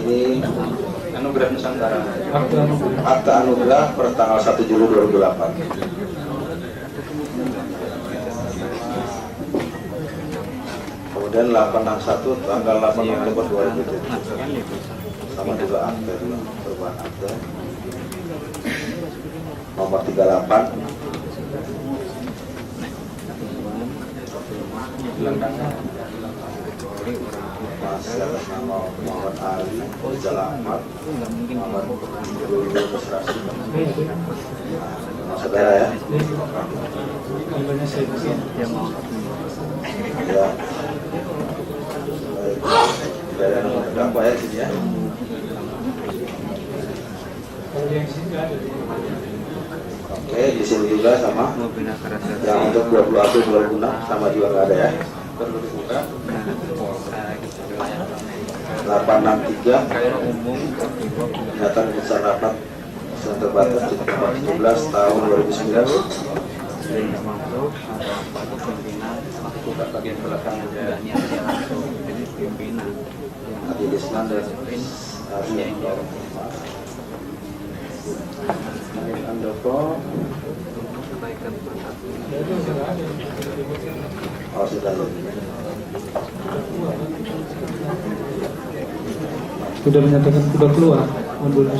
Ini Anugerah Nusantara. akta anugerah per tanggal 1 Juli 2008. Kemudian 861 tanggal 8 Oktober 2007. Sama juga akte juga, perubahan akte. Nomor 38. Masih atas nama Muhammad Ali, Rizal Ahmad, Muhammad Administrasi. Saudara ya. Ya. Baik. Ada nomor terdakwa ya di sini ya. Oke, di sini juga sama. Yang untuk 20 April 2006 sama juga nggak ada ya. Perlu dibuka. 863 Pernyataan Keputusan Rapat yang terbatas di nomor 17 tahun 2009. Buka bagian belakang aja. Adi Lisman dan Adi Andoko. Oh sudah. Sudah menyatakan sudah keluar tahun 2009.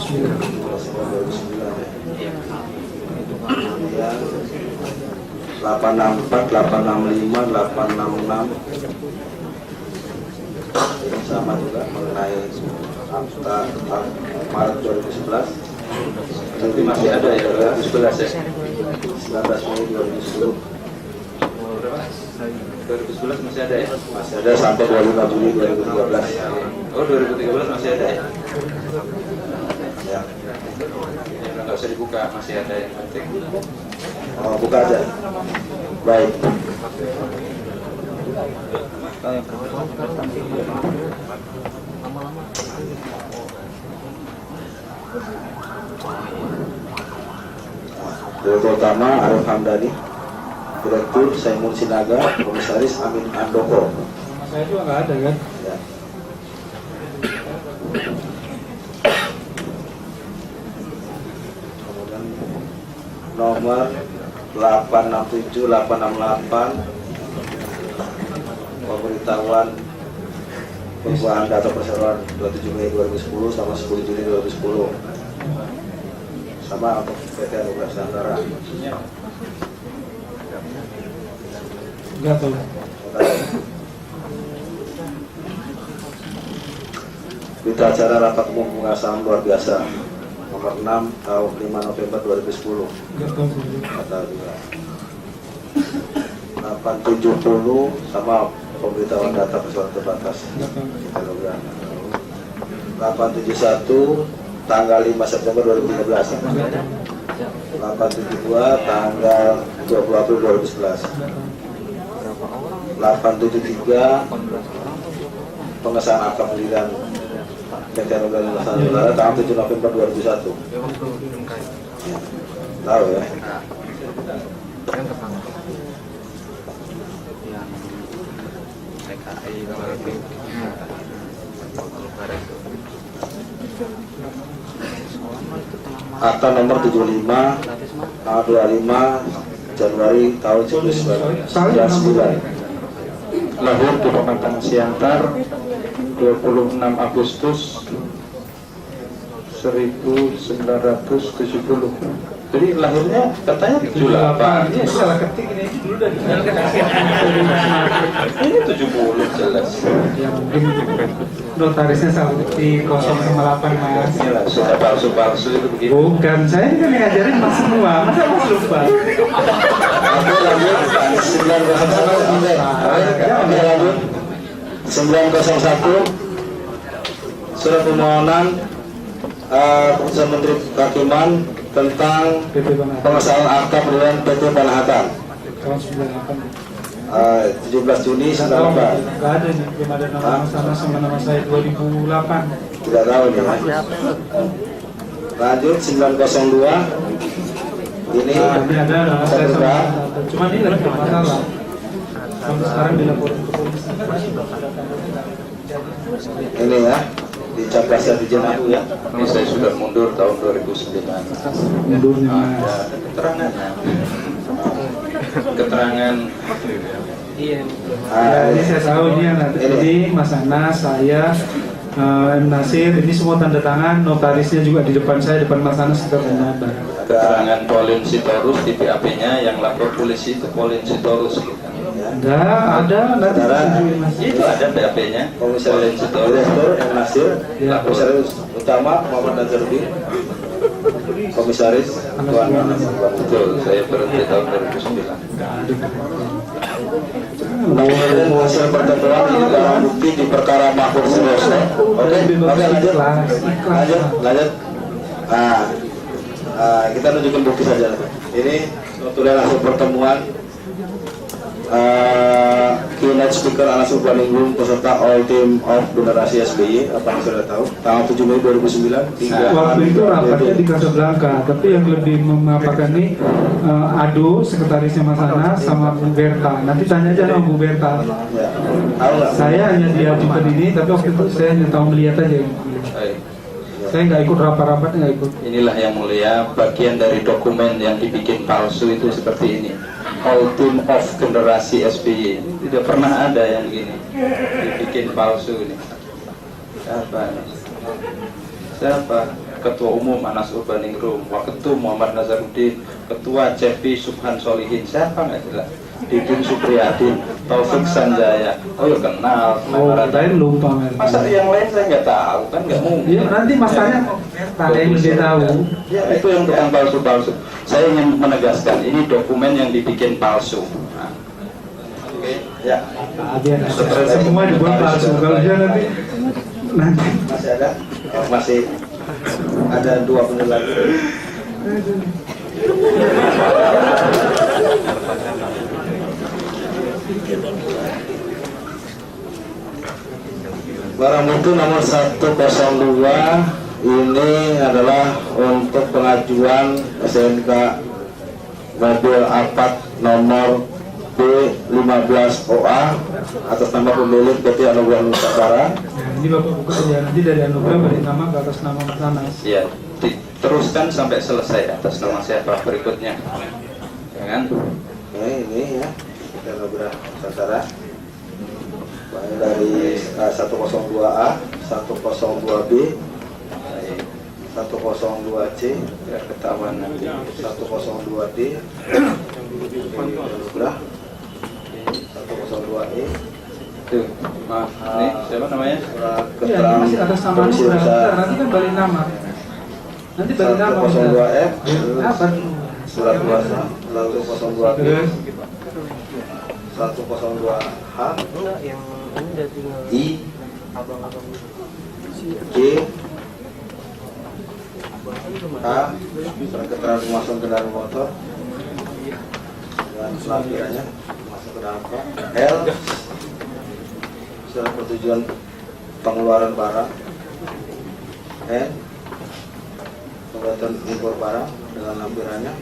Ya. 864, 865, 866 ini sama juga mengenai akta Maret 2011. Nanti masih ada ya 2011 ya. 19 Mei 2010 2011 masih ada ya. masih ada sampai 25 Juli 2013. Oh 2013 masih ada ya. Ya. Nggak usah dibuka, masih ada yang penting. Oh, buka aja. Baik. Direktur Utama Arif Hamdani, Direktur Saimun Sinaga, Komisaris Amin Andoko. Saya juga nggak ada kan? Ya. Kemudian nomor 867, 868 pemberitahuan perubahan data perseroan 27 Mei 2010 sama 10 Juli 2010 sama untuk PT Anugerah Nusantara. Enggak tahu. Berita acara rapat umum pengasahan luar biasa nomor 6 tahun 5 November 2010. Enggak tahu. Kata juga 870 sama pemberitahuan data persoalan terbatas. Enggak tahu. 871 tanggal 5 September 2013. 872 tanggal 20 April 2011. 873 pengesahan akta pendirian PT Anugerah Nusantara tanggal 7 November 2001. Tahu ya? Akta nomor 75 tanggal 25 Januari tahun 1999. Lahir di Pematang Siantar 26 Agustus 1970. Jadi lahirnya katanya 78. Ini salah ketik ini dulu dari Ini 70 jelas. ya mungkin notarisnya salah ketik 0,8 Mas. Inilah sudah palsu-palsu itu begini. Bukan, saya kan yang ngajarin Mas semua. Masa Mas lupa? Oke, lanjut 901 surat permohonan keputusan Menteri Kehakiman tentang PT Banat pengesahan akta pendirian PT Banahatan tahun 98. 17 Juni 98. Enggak ada nih, belum ada nama sana sama nama saya 2008. Tidak tahu nih Mas. Lanjut 902 ini Ini ada nama saya sama. terbuka. Cuman ini lagi masalah. Sampai sekarang dilaporkan ke polisi. Ini ya di Caprasa di Jenahu ya. Ini saya sudah mundur tahun 2009. Mundurnya Mas. Ada keterangannya. Keterangan Ya, ini saya tahu ini yang ini Mas Anas, saya, M. Nasir, ini semua tanda tangan, notarisnya juga di depan saya, depan Mas Anas sudah benar. keterangan Pauline Sitorus di BAP-nya yang lapor polisi itu Pauline Sitorus. Enggak, ada, nanti tunjukin Mas. Itu ada BAP-nya. Komisaris Direktur M. Nasir, Ya. Komisaris Utama Muhammad Nazarudin, Komisaris Tuan Anas. Betul, saya berhenti tahun 2009. Kemudian hasil pertemuan ini barang bukti di perkara Mahfud Suroso. Oke, lanjut. Lanjut. Kita tunjukin bukti saja. Ini notulen hasil pertemuan keynote speaker Anas Urbaningrum peserta All Team of Generasi SBY, apa yang sudah tahu, tanggal 7 Mei 2009 hingga Waktu itu rapatnya di Casablanca, tapi yang lebih memaparkan ini Ado, sekretarisnya Mas Anas, sama Bu Berta. Nanti tanya aja sama Bu Berta. ya, tahu nggak? Saya hanya diajukan ini, tapi waktu itu saya hanya tahu melihat aja. Baik. Saya nggak ikut rapat-rapatnya, nggak ikut. Inilah yang mulia, bagian dari dokumen yang dibikin palsu itu seperti ini. All Team of Generasi SBY. Tidak pernah ada yang begini dibikin palsu ini. Siapa ini? Siapa? Ketua Umum Anas Urbaningrum, Waketum Muhammad Nazarudin, Ketua CP Subhan Solihin. Siapa nggak jelas? Didin Supriyadin, Taufik Sanjaya. Oh ya kenal. Oh, lain lupa. Masa yang lain saya nggak tahu kan nggak mungkin. Ya, nanti Mas tanya, yang lebih tahu. Ya, itu yang tukang palsu-palsu. Saya ingin menegaskan, ini dokumen yang dibikin palsu. Nah. Oke, ya. Biar semua dibuat palsu. Kalau dia nanti Masih ada? Oh, masih ada 2 menit lagi. Barang bukti nomor 102 ini adalah untuk pengajuan SNK mobil Alphard nomor B15OA atas nama pemilik PT Anugerah Nusantara. ini Bapak buka ya, nanti dari Anugerah balik nama ke atas nama Mas Anas. Ya, diteruskan sampai selesai atas nama siapa berikutnya. Jangan. Ini ya, PT Anugerah Nusantara. Dari 102A, 102B, 102C, Ya, ketahuan nanti. 102D, Anugerah, 102E. Tuh, maaf. Ini siapa namanya? Surat Iya, ini keterangan masih atas nama Komisi Anugerah. Besar Bentar, nanti kan balik nama. Nanti balik nama. 102F, Apa? surat kuasa 102B, Terus 102H, yang ini udah tinggal I, abang-abang J, K, surat keterangan pemasukan kendaraan motor dan lampirannya masuk ke dalam K, L, surat persetujuan pengeluaran barang, N, pembuatan impor barang dengan lampirannya,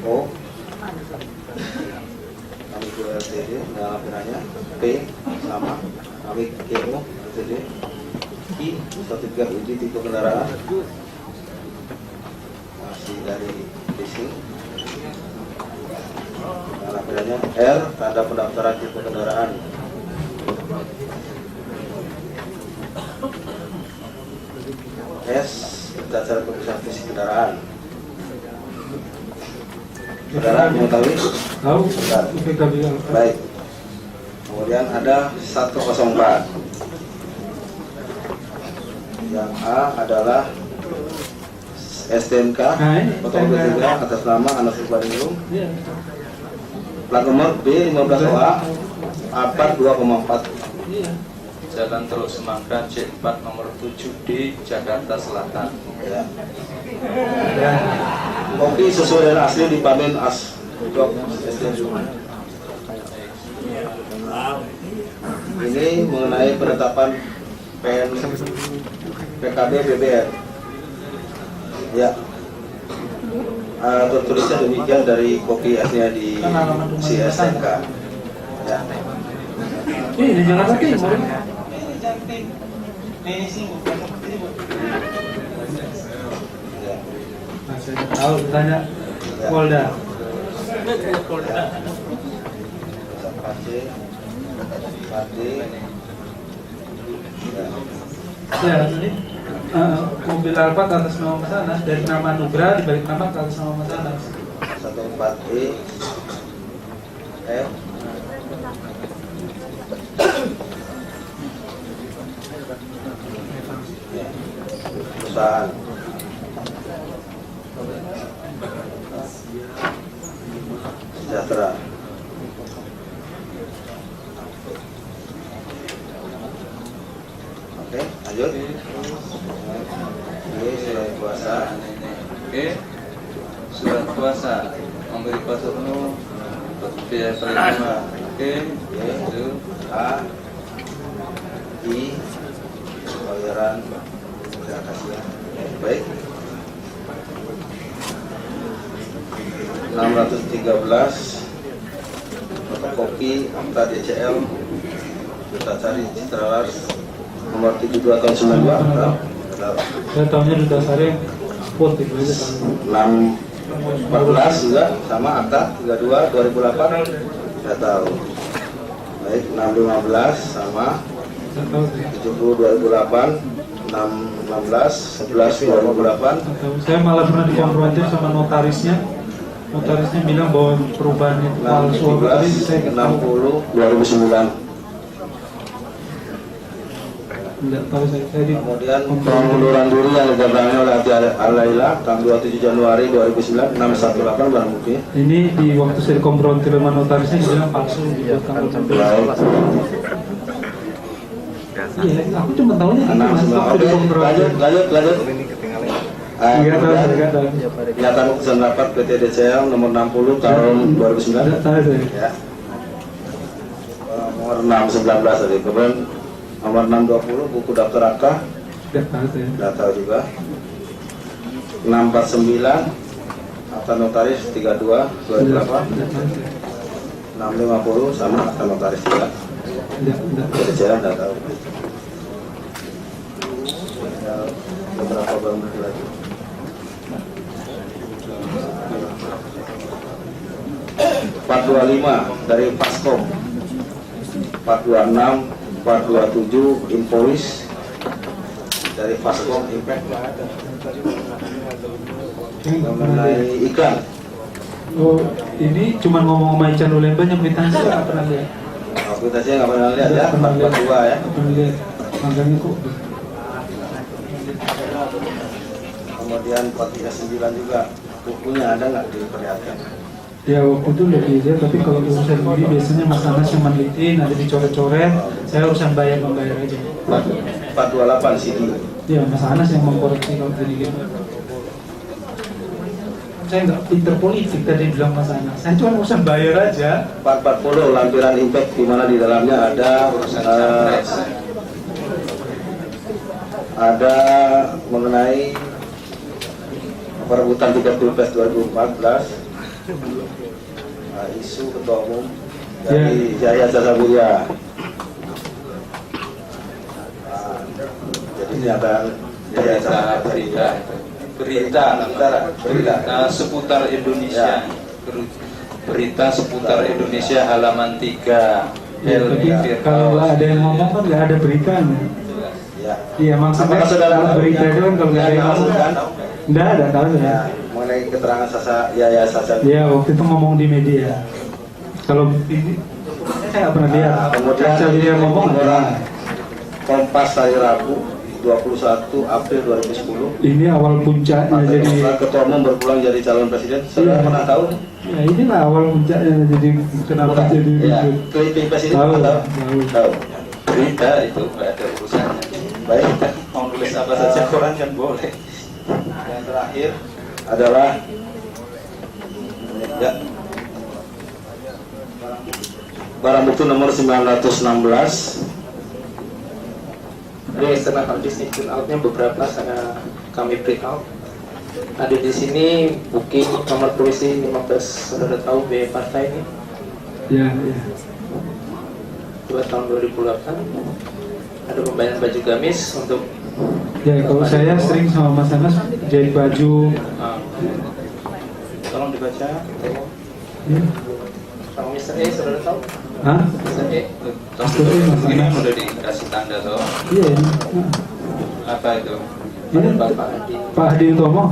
O, kami LTD dengan lampirannya, P, sama, kami KO, LTD, I, sertifikat uji tipe kendaraan, masih dari leasing, dengan lampirannya, R, tanda pendaftaran tipe kendaraan, S, berdasarkan pemeriksaan fisik kendaraan. Saudara mengetahui? tahu Bentar. PKB Baik. Kemudian ada 104. Yang A adalah STNK Nah, ini Foto B3 atas nama Anas Urbaningrum. Iya. Plat nomor B15OA Alphard 2,4. Iya. Jalan Teluk Semangka C4 nomor 7D Jakarta Selatan. Ya. Ya. Kopi sesuai dengan asli dipanen Asdok STNK. Ini mengenai penetapan PKB BBR. Ya. Tertulisnya demikian dari kopi aslinya di CSNK. Ya. Ini di Jakarta Timur. Ya. Nah, saya nggak tahu, tanya Polda. Pade. Ya, ini mobil Alphard atas nama Mas Anas, dari nama Nugra dibalik nama ke atas nama Mas Anas. 14E F ya. Perusahaan Sejahtera. Oke, lanjut. Ini surat kuasa. Oke, surat kuasa memberi kuasa penuh biaya perlindungan. Oke, itu A I bayaran terima kasih ya. Baik. 613 fotokopi akta DCL kita cari Citra Lars nomor 72 tahun 92. Saya tahunya di dasarnya put itu aja tahu. 614 juga sama akta 32 2008 saya tahu. Baik, 615 sama Saya tahu sih. 70 2008 616 11 2008 Saya tahu. Saya malah pernah dikonfrontir sama notarisnya. Notarisnya bilang bahwa perubahan itu palsu. Tapi saya 60 nggak tahu. 2009. Nggak tahu saya di Kemudian pengunduran diri yang didatangkan oleh Ati Alaila tanggal 27 Januari 2009 618 barang bukti. ini di waktu saya dikonfrontir sama notarisnya dia bilang palsu buat tanggal 12. Iya, aku cuma tahunya gitu mas. Waktu Oke, dikonfrontir. lanjut. Nggak tahu, Kemudian nggak tahu. Kenyataan keputusan rapat PT DCL nomor 60 tahun 2009 Nggak tahu saya. ya. Nomor 619 tadi. Kemudian nomor 620 buku daftar akta Nggak tahu saya. nggak tahu juga. 649 akta notaris 32 28 Nggak tahu saya. 650 sama akta notaris juga. Nggak tahu. Jadi saya nggak tahu. Ya, beberapa barang bukti lagi. 425 dari Paskom, 426, 427 Invoice dari Paskom Impact mengenai iklan. Oh, ini cuma ngomong sama Ican Ulemba yang kwitansi nggak pernah lihat. Akuitansinya nggak pernah lihat ya, 442 ya. Nggak pernah lihat. Makanya kok Kemudian 439 juga bukunya ada nggak diperlihatkan? ya waktu itu lebih lihat, tapi kalau urusan ini biasanya Mas Anas yang meneliti, nanti dicoret-coret, saya urusan membayar aja. 428 CD. Ya Mas Anas yang mengkoreksi kalau gini gitu. Saya nggak pinter politik tadi bilang Mas Anas, saya cuma urusan bayar aja. 440 lampiran impact di mana di dalamnya ada ada mengenai perebutan tiket Pilpres 2014, isu ketua umum dari Jaya Sasabuya. Jadi pernyataan Jaya Sasabuya. Berita seputar Indonesia. Berita seputar Indonesia halaman 3. Ya, tapi kalau ada yang ngomong kan nggak ada beritanya. Ya. Iya maksudnya Apakah saudara kalau berita itu kan kalau nggak ada yang tahu ngomong, kan? nggak ada tahu Ya, ya. mengenai keterangan Yaya Sasabuya. Iya waktu itu ngomong di media. Kalau ini saya nggak pernah lihat. Kemudian Saya dia ngomong ada. Kompas hari Rabu 21 April 2010. Ini awal puncaknya Partai jadi. Demokrat ketua umum berpulang jadi calon presiden. Saudara Iya. pernah tahu? Ya inilah awal puncaknya jadi kenapa Bukan. jadi Ya, ribut. klip Pilpres ini Tahu, pernah tahu? tahu. Tahu. Berita itu nggak ada urusannya. Baik. Mau nulis apa saja koran kan boleh. Yang terakhir adalah ya, barang bukti nomor 916. Ini external hard disk print outnya beberapa sana kami print out. Ada di sini booking nomor polisi 15, saudara tahu biaya partai ini Ya, ya. 2 tahun 2008. ada pembayaran baju gamis untuk Ya, kalau saya sering sama Mas Anas jahit baju. Tolong dibaca. Ya. sama Mr. E, saudara tahu? Hah? Mr. E, Ini kan udah dikasih tanda tuh. Iya ini. Apa itu? Ini Bapak Adi. Pak Hadi Utomo.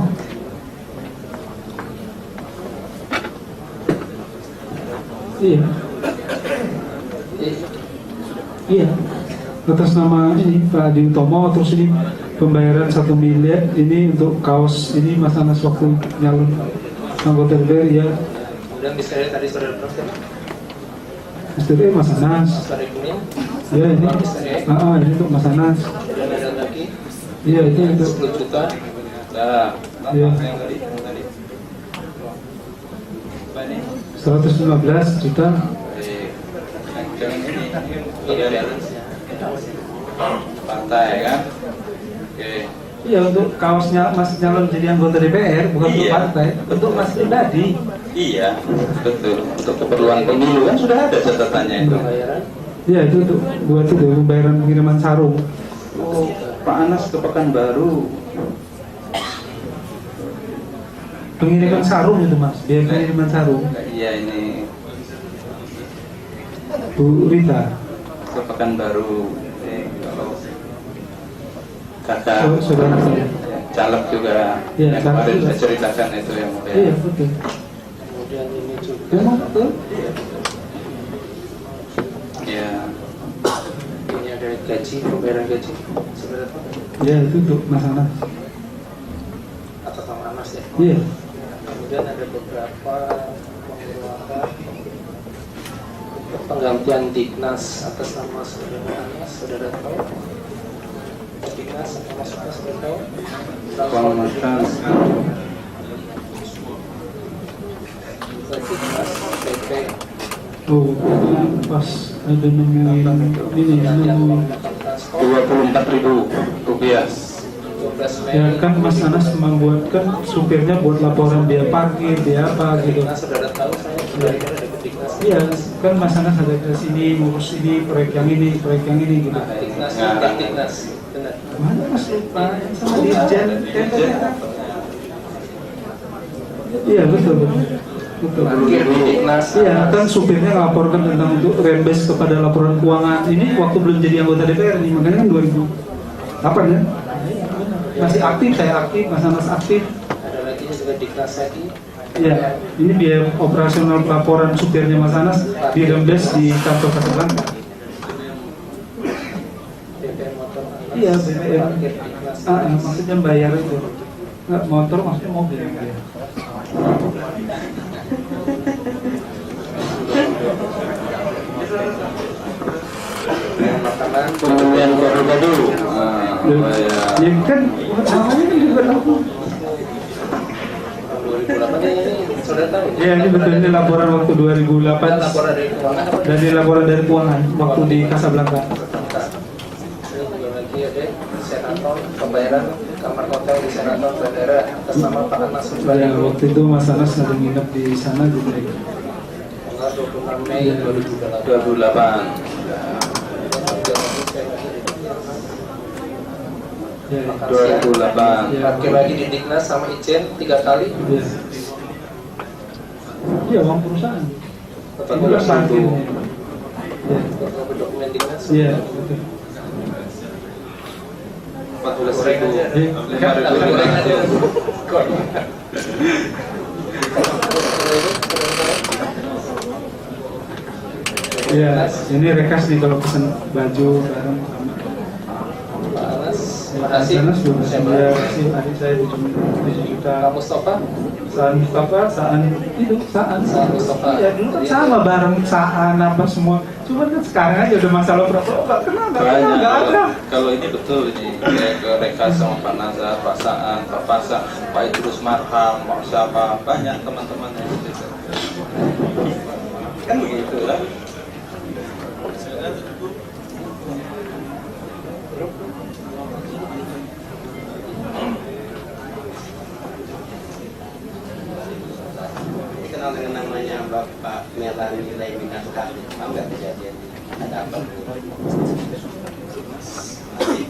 Iya. Iya. Atas nama ini Pak Hadi Utomo, terus ini pembayaran 1 miliar ini untuk kaos ini Mas Anas waktu nyalon anggota DPR ya. Kemudian Mr. E tadi saudara prof, Mr. E Mas Anas. Mr. E kuning. Ya ini. Ini untuk Mas Anas. Kemudian ada lagi Iya itu 10 juta. Nah, Iya. yang tadi. Apa ini? 115 juta. Yang ini Ini balance-nya. pantai kan? Oke. Iya untuk kaosnya Mas nyalon jadi anggota DPR bukan untuk Iya. partai, untuk Mas pribadi. Iya, betul. Untuk keperluan pemilu kan sudah ada catatannya itu. Pembayaran Iya itu untuk buat itu pembayaran pengiriman sarung. Oh, Pak Anas ke Pekanbaru. Pengiriman sarung itu Mas, biaya pengiriman sarung. Iya ini Bu Rita, ke Pekanbaru. Kalau kakak saudara saya. caleg juga Iya, yang caleg kemarin juga. saya ceritakan itu yang Iya betul. kemudian ini juga Memang betul. ya ini ada gaji, pembayaran gaji saudara tahu? Iya itu untuk Mas Anas. Atas nama Anas ya. Iya. Kemudian ada beberapa pengeluaran untuk penggantian Dignas atas nama saudara Anas, saudara tahu? Dignas nama saudara tahu? pengamatan Dignas PP Oh pas ada nemuin ini nemuin. 24.000 rupiah. 12 Mei. Ya kan Mas Anas membuatkan supirnya buat laporan dia parkir dia apa gitu. Dignas saudara tahu saya sudah ada ke Dignas. Iya kan Mas Anas ada ke sini ngurus ini proyek yang ini gitu. Dignas, Dignas, benar. Mana Mas lupa sama Dirjen. Iya betul. Parkir di Dignas. Iya kan supirnya laporkan tentang untuk rembes kepada laporan keuangan ini waktu belum jadi anggota DPR nih makanya kan 2008 ya masih aktif saya aktif Mas Anas aktif. Ada lagi juga Dignas lagi. Iya ini biaya operasional laporan supirnya Mas Anas di rembes di kantor Kasablanka. BPM motor Anas. Iya BPM. Parkir Dignas. Maksudnya bayar itu nggak motor maksudnya mobil ya. Makanan. Pembelian gado-gado. Ya kan awalnya kan juga tahu. 2008 ini saudara tahu? Ya ini betul ini laporan waktu 2008 Dan laporan dari keuangan apa? dan ini laporan dari keuangan waktu di Kasablanka. Ini juga lagi ada senator pembayaran kamar hotel di senator bandara atas nama Pak Anas Ya Subandi. waktu itu Mas Anas lagi nginep di sana juga. Tanggal 26 Mei 2008. 28. Ya, 2008. Parkir lagi di Dignas sama Ijen 3 kali. ya. Iya uang perusahaan. Tetap Itu kan parkir. Ya. dokumen Dignas. Iya betul. 14.000. 5.000. Iya ini rekas nih kalau pesan baju barang sama. Pak Anas, terima Mas kasih. Anas juga Siapa? saya kasih adik saya 7 juta. Pak Mustafa. Saan Mustafa, Saan itu Saan. Saan Mustafa. Ya dulu kan sama bareng Saan apa semua. Cuman kan sekarang aja udah masalah berapa? Nggak kenal, Banyak. nggak ada. Kalau ini betul ini kayak ke Rekas sama Pak Nazar, Pak Saan, Pak Pasa, Pak Idrus Marham, Pak siapa banyak teman-teman yang gitu. Kan begitu lah. Kenal dengan namanya Bapak Melani Laimina sekali. Tahu nggak kejadian? Ada apa?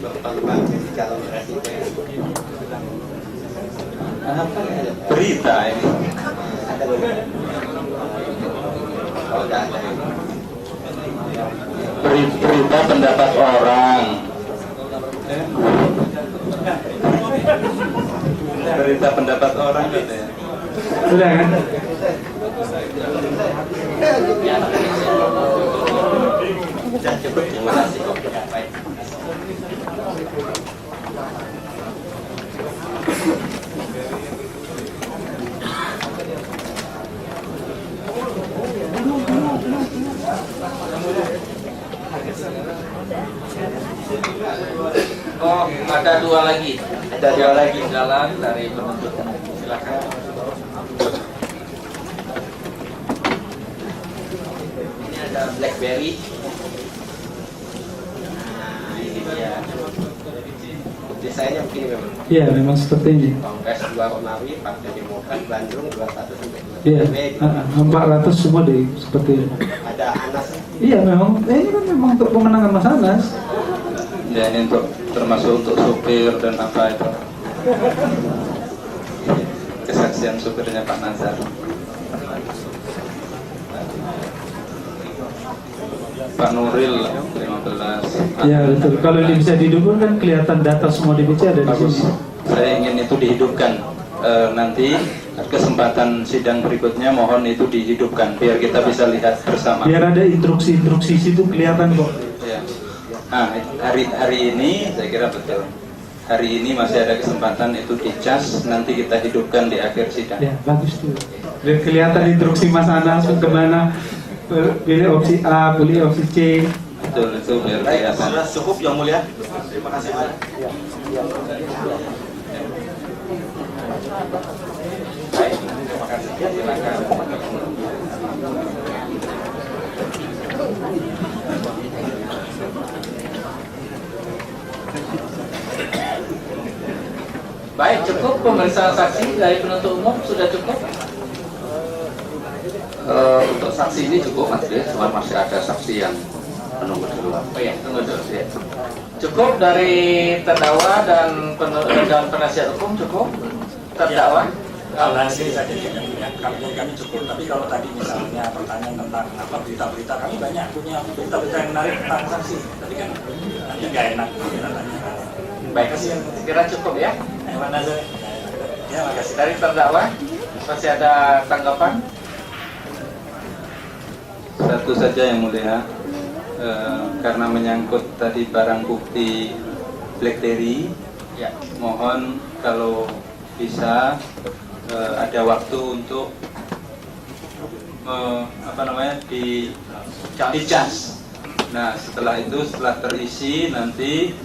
Bapak jadi calon presiden. Apa ya? Berita ini. Ada belum? Oh, enggak ada. Berita pendapat orang. Berita pendapat orang gitu ya. Sudah kan? Sudah cukup, terima kasih. Baik. Oh, ada dua lagi. Ada dua lagi. Jalan dari penuntut. Silakan. Ini ada BlackBerry. Nah, ini dia. Desainnya begini memang. Iya, memang seperti ini. Kongres 2 Romawi, Partai Demokrat, Bandung 21 sampai 22. Iya, 400 semua deh seperti ini. Ada Anas. Iya, memang ini kan memang untuk pemenangan Mas Anas. Ya ini untuk termasuk untuk supir dan apa itu. Kesaksian supirnya Pak Nazar. Pak Nuril 15. Ya betul. Kalau ini bisa didukung kan kelihatan data semua DPC ada di Bagus. sini. Saya ingin itu dihidupkan. Nanti kesempatan sidang berikutnya mohon itu dihidupkan biar kita bisa lihat bersama. Biar ada instruksi-instruksi situ kelihatan kok. Ya. Nah, hari ini saya kira betul. Hari ini masih ada kesempatan itu dicas, nanti kita hidupkan di akhir sidang. Ya bagus tuh. Biar kelihatan instruksi Mas Anas kemana. Pilih opsi A, pilih opsi C. Betul, itu biar Baik, kelihatan. sudah cukup yang mulia. Terima kasih banyak. Baik, terima kasih. Silakan. Baik, cukup pemeriksaan saksi dari penuntut umum sudah cukup. Untuk saksi ini cukup majelis, cuma masih ada saksi yang menunggu di luar. Oh iya, tunggu dulu. Ya. Cukup dari terdakwa dan penasihat hukum cukup. Terdakwa. Kalau ini saja ya, kami cukup. Tapi kalau tadi misalnya pertanyaan tentang apa berita-berita, kami banyak punya berita-berita yang menarik tentang saksi. Tapi kan nanti nggak enak kita tanya. Baik, kira cukup ya. Mana saja? Ya, makasih. Dari terdakwa masih ada tanggapan? Satu saja yang mulia, karena menyangkut tadi barang bukti BlackBerry, Ya. mohon kalau bisa ada waktu untuk dicas. Nah setelah itu, setelah terisi nanti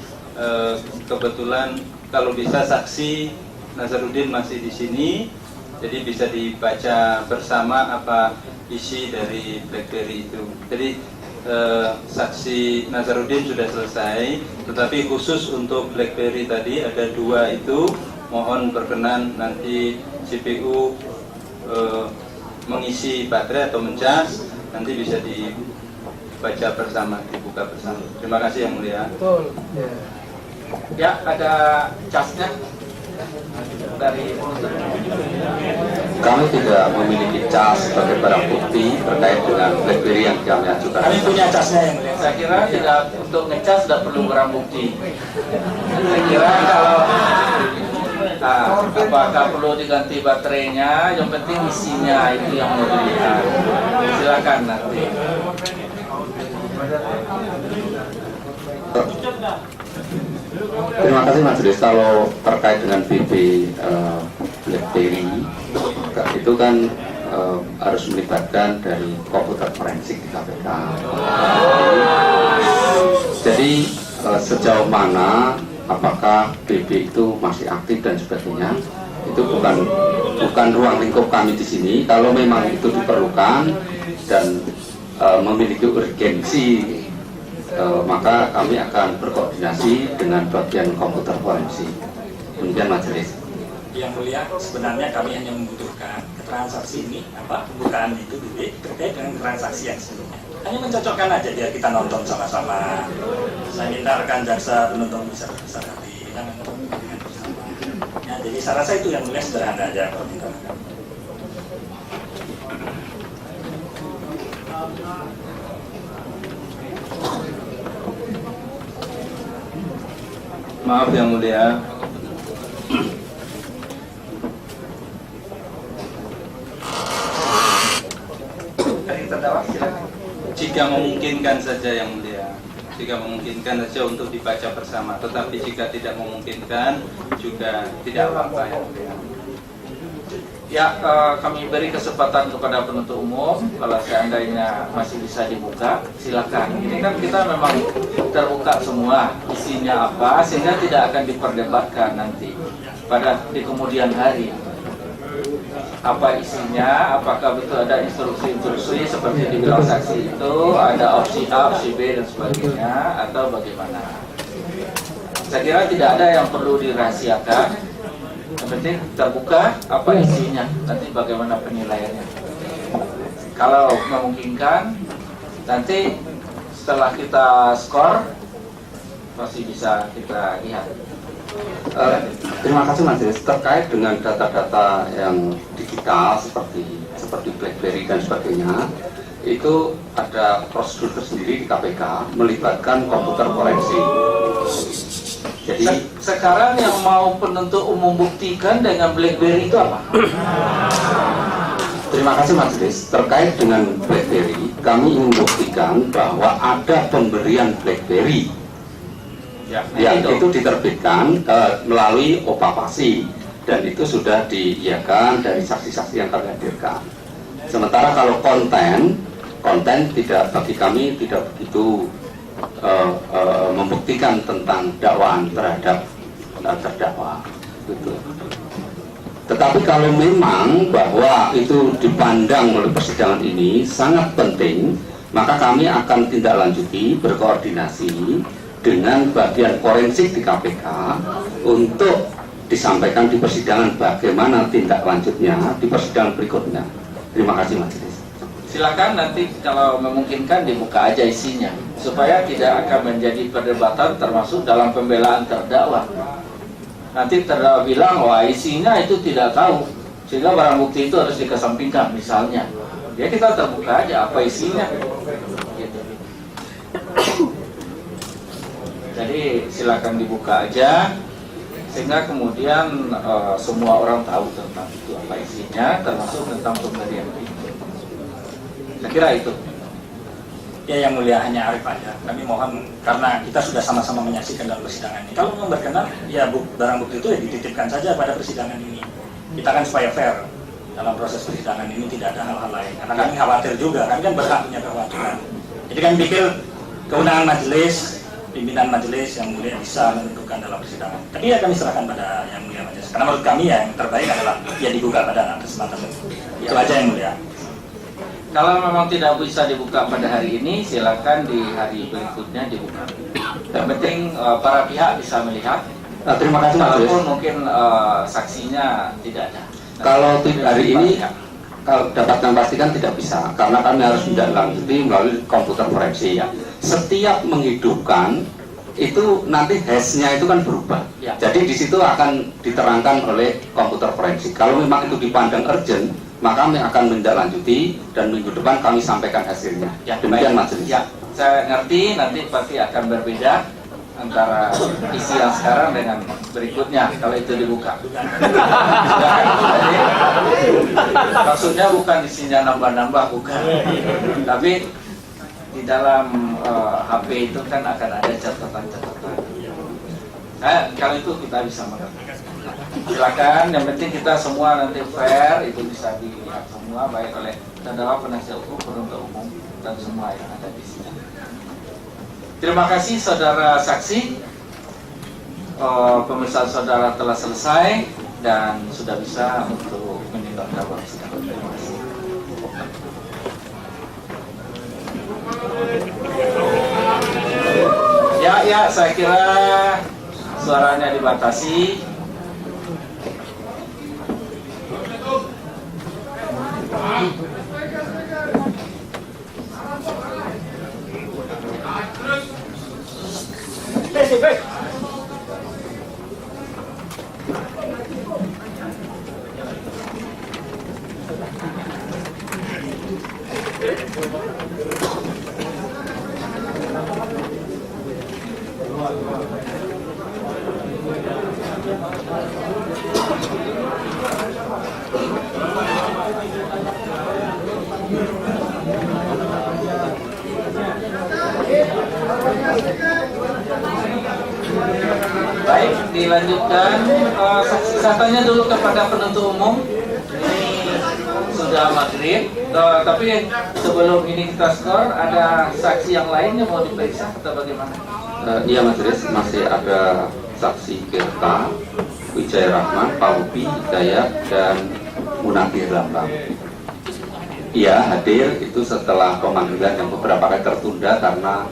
kebetulan kalau bisa saksi Nazarudin masih di sini, jadi bisa dibaca bersama apa isi dari BlackBerry itu. Jadi saksi Nazarudin sudah selesai, tetapi khusus untuk BlackBerry tadi ada dua itu, mohon berkenan nanti CPU mengisi baterai atau mencas, nanti bisa dibaca bersama, dibuka bersama. Terima kasih yang mulia. Betul. Ya, ada casnya dari penuntut. Kami tidak memiliki cas sebagai barang bukti terkait dengan BlackBerry yang kami ajukan. Kami punya casnya yang mulia. Saya kira tidak, untuk ngecas tidak perlu barang bukti. Saya kira kalau apakah perlu diganti baterainya, yang penting isinya itu yang mau dilihat. Silakan nanti. Terima kasih majelis. Kalau terkait dengan BB BlackBerry itu kan harus melibatkan dari komputer forensik di KPK. Jadi sejauh mana apakah BB itu masih aktif dan sebagainya, itu bukan ruang lingkup kami di sini. Kalau memang itu diperlukan dan memiliki urgensi, maka kami akan berkoordinasi dengan bagian komputer forensik. Demikian majelis. Yang mulia, sebenarnya kami hanya membutuhkan transaksi ini, pembukaan itu BB terkait dengan transaksi yang sebelumnya. Hanya mencocokkan aja biar kita nonton sama-sama. Saya minta rekan jaksa penuntut bisa hati, kita nonton dengan bersama. Ya, jadi saya rasa itu yang mulai sederhana aja permintaan. Maaf yang mulia, jika memungkinkan saja yang mulia, jika memungkinkan saja untuk dibaca bersama, tetapi jika tidak memungkinkan juga tidak apa-apa yang mulia. Ya, kami beri kesempatan kepada penuntut umum, kalau seandainya masih bisa dibuka, silakan. Ini kan kita memang terbuka semua, isinya apa, sehingga tidak akan diperdebatkan nanti di kemudian hari. Apa isinya, apakah betul ada instruksi-instruksi seperti dibilang saksi itu, ada opsi A, opsi B, dan sebagainya, atau bagaimana. Saya kira tidak ada yang perlu dirahasiakan. Yang penting terbuka apa isinya, nanti bagaimana penilaiannya. Kalau memungkinkan, nanti setelah kita skor masih bisa kita lihat. Terima kasih Majelis. Terkait dengan data-data yang digital seperti BlackBerry dan sebagainya, itu ada prosedur tersendiri di KPK melibatkan komputer forensik. Jadi sekarang yang mau penuntut umum buktikan dengan BlackBerry itu apa? Terima kasih Majelis. Terkait dengan BlackBerry, kami ingin membuktikan bahwa ada pemberian BlackBerry yang itu diterbitkan melalui OPA-PASI, dan itu sudah diiyakan dari saksi-saksi yang kami hadirkan. Sementara kalau konten tidak, bagi kami tidak begitu membuktikan tentang dakwaan terhadap terdakwa. Gitu. Tetapi kalau memang bahwa itu dipandang oleh persidangan ini sangat penting, maka kami akan tindak lanjuti, berkoordinasi dengan bagian forensik di KPK untuk disampaikan di persidangan bagaimana tindak lanjutnya di persidangan berikutnya. Terima kasih Majelis. Silakan nanti kalau memungkinkan dibuka aja isinya, supaya tidak akan menjadi perdebatan termasuk dalam pembelaan terdakwa. Nanti terdakwa bilang, wah isinya itu tidak tahu, sehingga barang bukti itu harus dikesampingkan misalnya. Ya kita terbuka aja apa isinya. Gitu. Jadi silakan dibuka aja, sehingga kemudian semua orang tahu tentang itu apa isinya, termasuk tentang pemberian itu. Saya kira itu. Ya yang mulia, hanya Arif aja. Kami mohon, karena kita sudah sama-sama menyaksikan dalam persidangan ini. Kalau memang berkenan, ya barang bukti itu ya dititipkan saja pada persidangan ini. Kita kan supaya fair dalam proses persidangan ini, tidak ada hal-hal lain. Karena kami khawatir juga, kami kan berhak punya kekhawatiran. Jadi kami pikir kewenangan majelis, pimpinan majelis yang mulia bisa menentukan dalam persidangan. Tapi ya kami serahkan pada yang mulia majelis. Karena menurut kami ya yang terbaik adalah ya dibuka pada kesempatan itu. Itu aja yang mulia. Kalau memang tidak bisa dibuka pada hari ini, silakan di hari berikutnya dibuka. Yang penting para pihak bisa melihat. Terima kasih Majelis. Walaupun mungkin saksinya tidak ada. Kalau hari ini, kalau dapat kami pastikan tidak bisa, karena kami harus menindaklanjuti melalui komputer forensik ya. Setiap menghidupkan itu nanti hash-nya itu kan berubah. Ya. Jadi di situ akan diterangkan oleh komputer forensik. Kalau memang itu dipandang urgent, maka kami akan menindaklanjuti dan minggu depan kami sampaikan hasilnya. Ya, demikian baik. Majelis. Ya, saya ngerti nanti pasti akan berbeda antara isi yang sekarang dengan berikutnya kalau itu dibuka. Jadi, maksudnya bukan isinya nambah-nambah, bukan. Tapi di dalam HP itu kan akan ada catatan-catatan. Kalau itu kita bisa mengerti. Silakan, yang penting kita semua nanti fair, itu bisa dilihat semua baik oleh terdakwa, penasihat hukum, penuntut umum, dan semua yang ada di sini. Terima kasih saudara saksi. Pemeriksaan saudara telah selesai dan sudah bisa untuk menindak dakwaan sidang. Terima kasih. Ya, saya kira suaranya dibatasi. Baik, dilanjutkan. Saya tanya dulu kepada penuntut umum. Ini sudah maghrib, tapi sebelum ini kita skor, ada saksi yang lain yang mau diperiksa atau bagaimana? Iya Majelis, masih ada saksi Gerta, Wijaya Rahman, Paupi, Hidayat, dan Munafir Lambang. Iya hadir itu setelah pemanggilan yang beberapa kali tertunda karena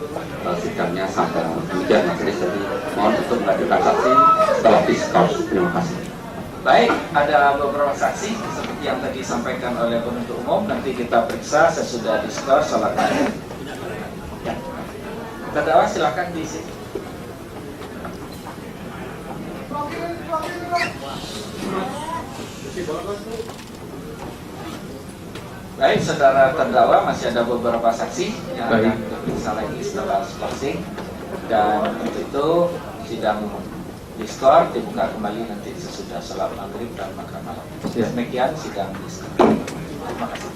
sidangnya sampai demikian Majelis. Jadi mohon untuk menghadirkan saksi setelah diskors. Terima kasih. Baik, ada beberapa saksi seperti yang tadi disampaikan oleh penuntut umum. Nanti kita periksa sesudah diskors salat Id. Ya. Terdakwa silakan diisi. Baik, saudara terdakwa, masih ada beberapa saksi yang akan diperiksa lagi setelah closing, dan untuk itu sidang diskor dibuka kembali nanti sesudah sholat maghrib dan makan malam. Demikian sidang diskor. Terima kasih.